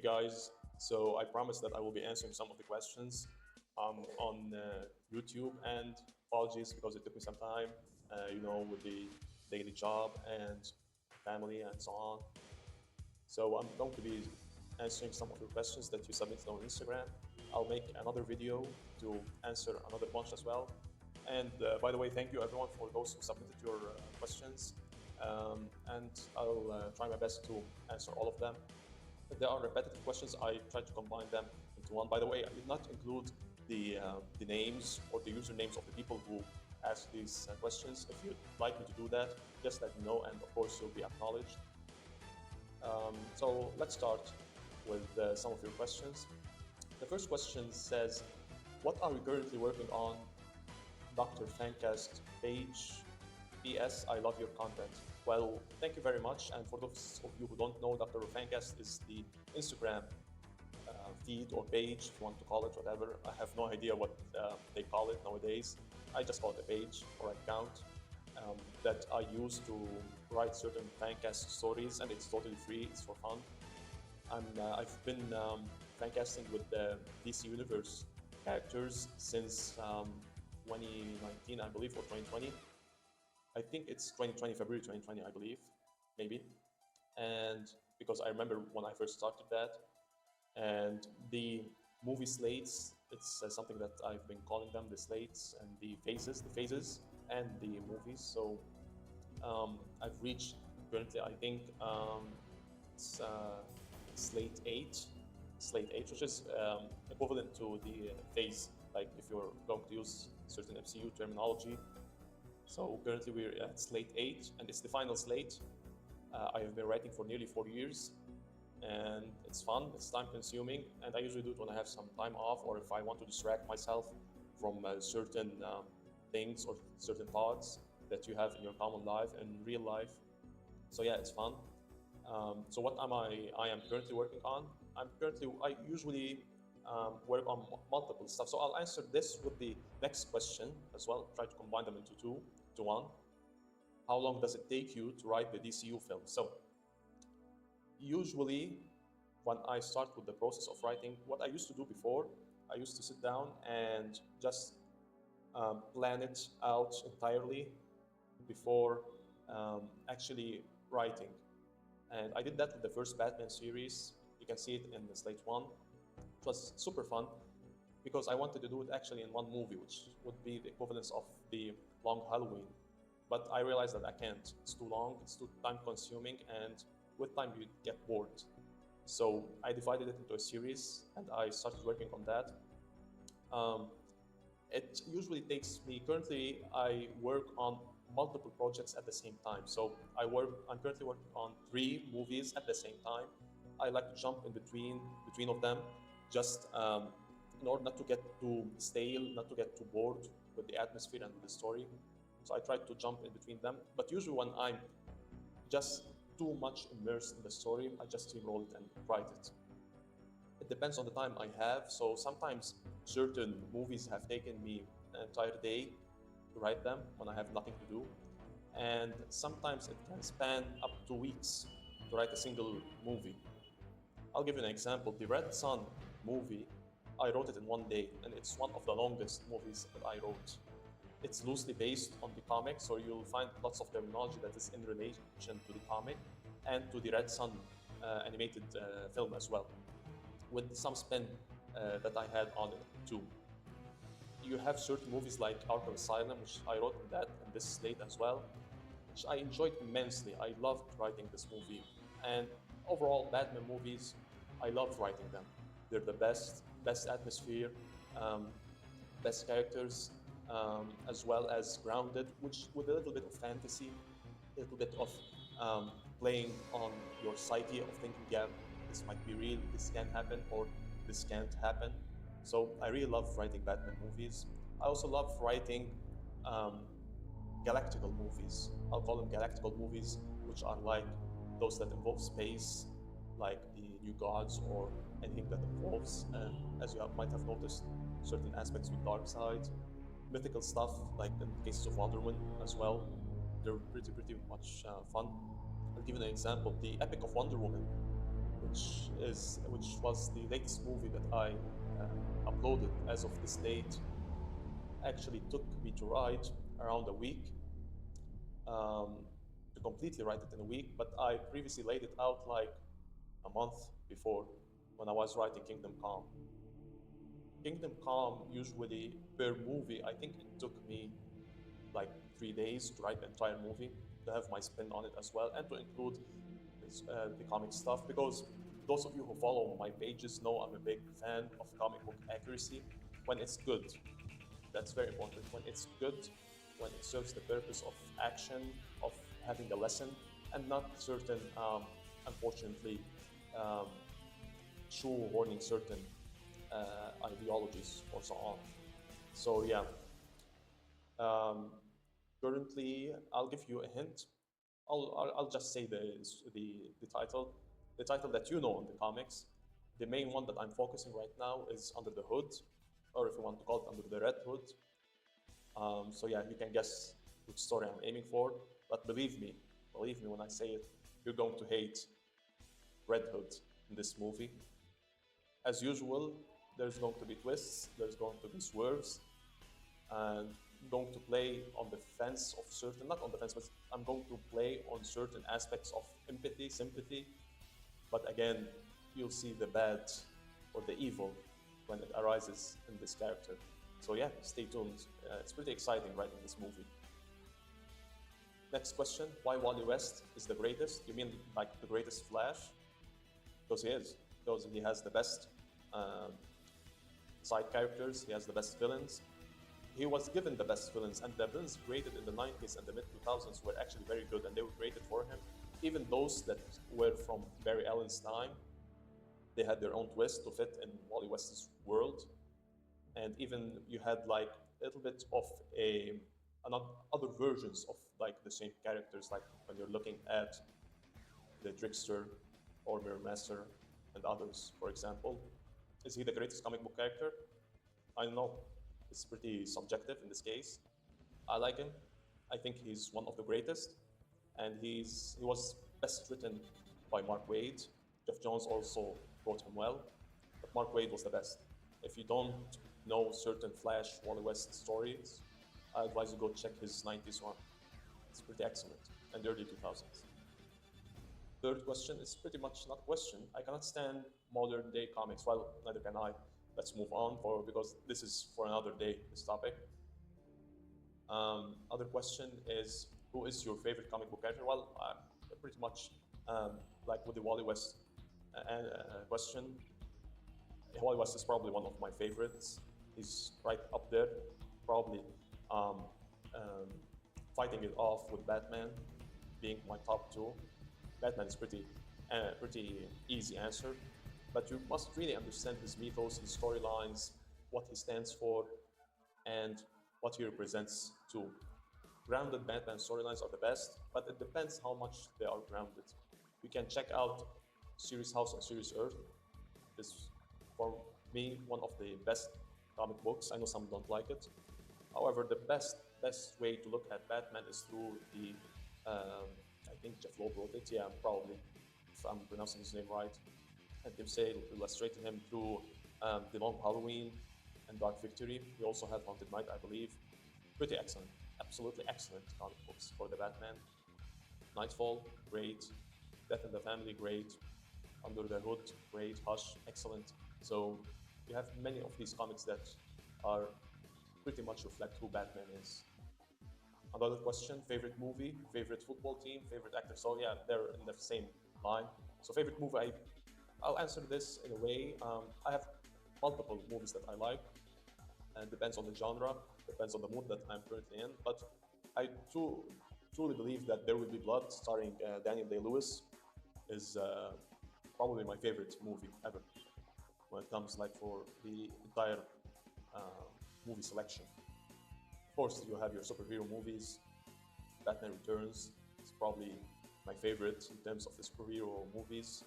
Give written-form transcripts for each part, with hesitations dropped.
guys. So I promise that I will be answering some of the questions on YouTube. And apologies because it took me some time, with the daily job and family and so on. So I'm going to be answering some of your questions that you submitted on Instagram. I'll make another video to answer another bunch as well. And by the way, thank you everyone for those who submitted your questions. And I'll try my best to answer all of them. If there are repetitive questions, I try to combine them into one. By the way, I did not include the names or the usernames of the people who asked these questions. If you'd like me to do that, just let me know, and of course you'll be acknowledged. So let's start with some of your questions. The first question says, what are you currently working on? Dr. Fancast page. PS, I love your content. Well, thank you very much. And for those of you who don't know, Dr. Fancast is the Instagram feed or page, if you want to call it whatever. I have no idea what they call it nowadays. I just call it a page or account that I use to write certain Fancast stories, and it's totally free. It's for fun. I've been Fancasting with the DC Universe characters since 2019, I believe, or 2020. I think it's 2020, February 2020, I believe, maybe. And because I remember when I first started that. And the movie slates, it's something that I've been calling them, the slates and the phases and the movies. So I've reached currently, I think it's slate 8, which is equivalent to the phase, like if you're going to use certain MCU terminology. So currently we're at slate 8, and it's the final slate. I have been writing for nearly 4 years, and it's fun, it's time consuming, and I usually do it when I have some time off, or if I want to distract myself from certain things or certain thoughts that you have in your common life and real life. So yeah, it's fun. So what I am currently working on? I usually work on multiple stuff. So I'll answer this with the next question as well, try to combine them into one. How long does it take you to write the DCU film? So usually when I start with the process of writing, what I used to do before, I used to sit down and just plan it out entirely before actually writing. And I did that with the first Batman series. You can see it in the slate 1. It was super fun because I wanted to do it actually in one movie, which would be the equivalence of the long Halloween. But I realized that I can't. It's too long, it's too time consuming, and with time you get bored. So I divided it into a series and I started working on that. It usually takes me, currently I work on multiple projects at the same time. So I'm currently working on 3 movies at the same time. I like to jump in between of them, just in order not to get too stale, not to get too bored with the atmosphere and the story. So I try to jump in between them. But usually when I'm just too much immersed in the story, I just steamroll it and write it. It depends on the time I have. So sometimes certain movies have taken me an entire day to write them when I have nothing to do. And sometimes it can span up to weeks to write a single movie. I'll give you an example. The Red Sun movie, I wrote it in one day, and it's one of the longest movies that I wrote. It's loosely based on the comic, so you'll find lots of terminology that is in relation to the comic and to the Red Sun animated film as well, with some spin that I had on it too. You have certain movies like Arkham Asylum, which I wrote in this slate as well, which I enjoyed immensely. I loved writing this movie. And overall, Batman movies, I love writing them. They're the best atmosphere, best characters, as well as grounded, which with a little bit of fantasy, a little bit of playing on your psyche of thinking, yeah, this might be real, this can happen, or this can't happen. So I really love writing Batman movies. I also love writing galactical movies. I'll call them galactical movies, which are like those that involve space, like the New Gods, or anything that involves, as you might have noticed, certain aspects with Darkseid, mythical stuff, like in cases of Wonder Woman as well. They're pretty much fun. I'll give you an example. The Epic of Wonder Woman, which was the latest movie that I uploaded as of this date, actually took me to write around a week, um, to completely write it in a week. But I previously laid it out like a month before when I was writing Kingdom Come. Kingdom Come, usually per movie, I think it took me like 3 days to write the entire movie, to have my spin on it as well, and to include the comic stuff. Because those of you who follow my pages know I'm a big fan of comic book accuracy when it's good. That's very important. When it's good, when it serves the purpose of action, of having a lesson, and not certain, unfortunately, um, shoehorning certain ideologies or so on. So yeah, um, currently I'll give you a hint. I'll just say the title, the title that you know in the comics. The main one that I'm focusing right now is Under the Hood, or if you want to call it Under the Red Hood. So yeah, you can guess which story I'm aiming for. But believe me when I say it, you're going to hate Red Hood in this movie. As usual, there's going to be twists, there's going to be swerves, and I'm going to play on the fence of certain, not on the fence, but I'm going to play on certain aspects of empathy, sympathy. But again, you'll see the bad or the evil when it arises in this character. So yeah, stay tuned. It's pretty exciting writing this movie. Next question: why Wally West is the greatest? You mean like the greatest Flash? Because he is. Because he has the best um, side characters. He has the best villains. He was given the best villains, and the villains created in the 90s and the mid 2000s were actually very good, and they were created for him. Even those that were from Barry Allen's time, they had their own twist to fit in Wally West's world. And even you had like a little bit of a other versions of like the same characters, like when you're looking at the Trickster or Mirror Master and others, for example. Is he the greatest comic book character? I don't know. It's pretty subjective in this case. I like him. I think he's one of the greatest, and he was best written by Mark Waid. Jeff Jones also wrote him well, but Mark Waid was the best. If you don't know certain Flash Wally West stories, I advise you go check his 90s one. It's pretty excellent, and the early 2000s. Third question is pretty much not a question. I cannot stand modern day comics. Well, neither can I. Let's move on for because this is for another day. This topic. Other question is, who is your favorite comic book character? Well, pretty much like with the Wally West question. Wally West is probably one of my favorites. He's right up there, probably um, um, fighting it off with Batman, being my top two. Batman is pretty easy answer, but you must really understand his mythos, his storylines, what he stands for, and what he represents too. Grounded Batman storylines are the best, but it depends how much they are grounded. You can check out Series House and Series Earth. It's for me one of the best comic books. I know some don't like it. However, the best way to look at Batman is through the I think Jeff Loeb wrote it. Yeah, probably, if I'm pronouncing his name right. And Tim Sale illustrated him through The Long Halloween and Dark Victory. We also had Haunted Night, I believe. Pretty excellent, absolutely excellent comic books for the Batman. Nightfall, great. Death in the Family, great. Under the Hood, great. Hush, excellent. So you have many of these comics that are pretty much reflect who Batman is. Another question: favorite movie, favorite football team, favorite actor. So yeah, they're in the same line. So favorite movie, I'll answer this in a way. I have multiple movies that I like, and depends on the genre, depends on the mood that I'm currently in. But I truly believe that There Will Be Blood, starring Daniel Day-Lewis, is probably my favorite movie ever when it comes like for the entire uh, movie selection. Of course, you have your superhero movies. Batman Returns is probably my favorite in terms of the superhero movies.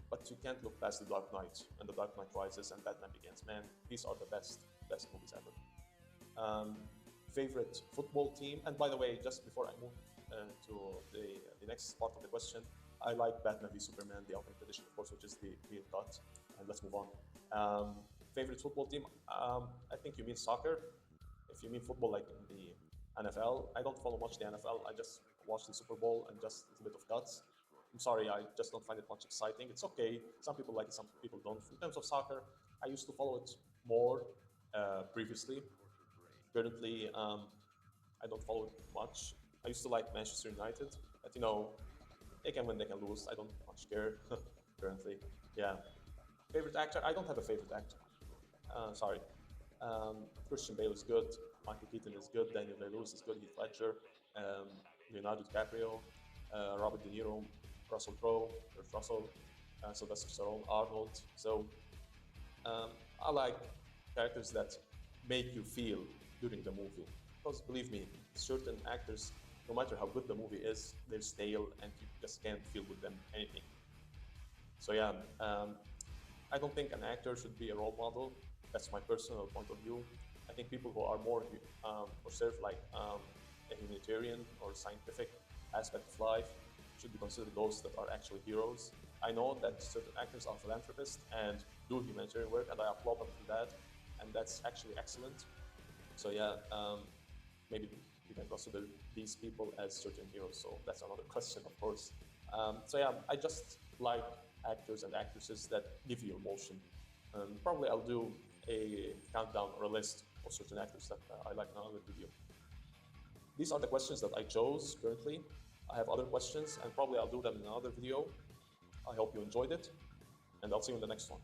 But you can't look past The Dark Knight and The Dark Knight Rises and Batman Begins. Man, these are the best movies ever. Um, favorite football team. And by the way, just before I move to the next part of the question, I like Batman v Superman, the Ultimate Edition, of course, which is the clear cut. And let's move on. Um, Favorite football team? I think you mean soccer. If you mean football, like in the NFL, I don't follow much the NFL. I just watch the Super Bowl and just a little bit of cuts. I'm sorry, I just don't find it much exciting. It's okay. Some people like it, some people don't. In terms of soccer, I used to follow it more previously. Currently, I don't follow it much. I used to like Manchester United, but they can win, they can lose. I don't much care currently. Yeah. Favorite actor? I don't have a favorite actor. Sorry. Christian Bale is good. Michael Keaton is good. Daniel Day-Lewis is good. Heath Ledger, um, Leonardo DiCaprio, Robert De Niro, Russell Crowe, Kurt Russell, Sylvester Stallone, Arnold. So I like characters that make you feel during the movie. Because believe me, certain actors, no matter how good the movie is, they're stale and you just can't feel with them anything. So yeah, I don't think an actor should be a role model. That's my personal point of view. I think people who are more or serve like a humanitarian or scientific aspect of life should be considered those that are actually heroes. I know that certain actors are philanthropists and do humanitarian work, and I applaud them for that, and that's actually excellent. So yeah, maybe you can consider these people as certain heroes. So that's another question, of course. So yeah, I just like actors and actresses that give you emotion. Probably I'll do a countdown or a list of certain actors that I like in another video. These are the questions that I chose currently. I have other questions and probably I'll do them in another video. I hope you enjoyed it and I'll see you in the next one.